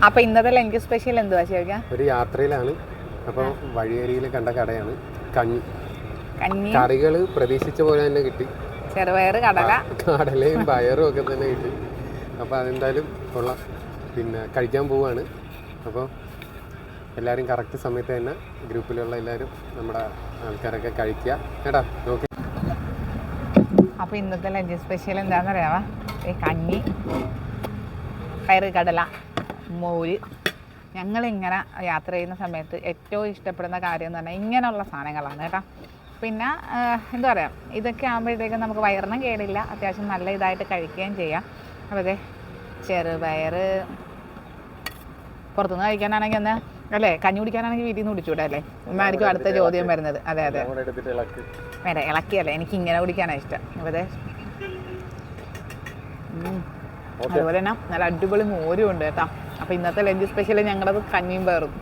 അപ്പൊ ഇന്നത്തെ lunch special എന്തുവാ ശരിക്കും? ഒരു യാത്രയിലാണ്. അപ്പോൾ വഴിയരിയിൽ കണ്ട കടയാണ് കഞ്ഞി. കഞ്ഞി കറികൾ പ്രതീക്ഷിച്ച പോലെ തന്നെ കിട്ടി. ചെറുപയർ, കടലയും പയറും ഒക്കെ തന്നെ കിട്ടി. അപ്പോൾ അതെന്തായാലും കൊള്ളാം. പിന്നെ കഴിക്കാൻ പോവാണ്. അപ്പോൾ എല്ലാവരും കറക്റ്റ് സമയത്ത് തന്നെ ഗ്രൂപ്പിലുള്ള എല്ലാവരും നമ്മുടെ ആൾക്കാരൊക്കെ കഴിക്കുക കേട്ടോ. ഓക്കെ. അപ്പോൾ ഇന്നത്തെ ലഞ്ച് സ്പെഷ്യൽ എന്താണെന്ന് അറിയാമോ? കഞ്ഞി, പയറ്, കടല, മോര്. ഞങ്ങളിങ്ങനെ യാത്ര ചെയ്യുന്ന സമയത്ത് ഏറ്റവും ഇഷ്ടപ്പെടുന്ന കാര്യം എന്ന് പറഞ്ഞാൽ ഇങ്ങനെയുള്ള സാധനങ്ങളാണ് കേട്ടോ. പിന്നെ എന്താ പറയുക, ഇതൊക്കെ ആകുമ്പോഴത്തേക്കും നമുക്ക് വയറിനും കേടില്ല, അത്യാവശ്യം നല്ല ഇതായിട്ട് കഴിക്കുകയും ചെയ്യാം. അപ്പോൾ അതെ ചെറുപയർ പുറത്തുനിന്ന് കഴിക്കാനാണെങ്കിൽ ഒന്ന് അല്ലേ, കഞ്ഞി കുടിക്കാനാണെങ്കിൽ വീട്ടിൽ നിന്ന് കുടിച്ചൂടെ അല്ലേ എന്നായിരിക്കും അടുത്ത ചോദ്യം വരുന്നത്. അതെ അതെ വേറെ ഇളക്കിയല്ലേ, എനിക്ക് ഇങ്ങനെ കുടിക്കാനാണ് ഇഷ്ടം. അപ്പോൾ അതെ അതുപോലെ തന്നെ നല്ല അടിപൊളി മോരും ഉണ്ട് കേട്ടോ. അപ്പോൾ ഇന്നത്തെ ലഞ്ച് സ്പെഷ്യൽ ഞങ്ങളത് കഞ്ഞിയും പയറും.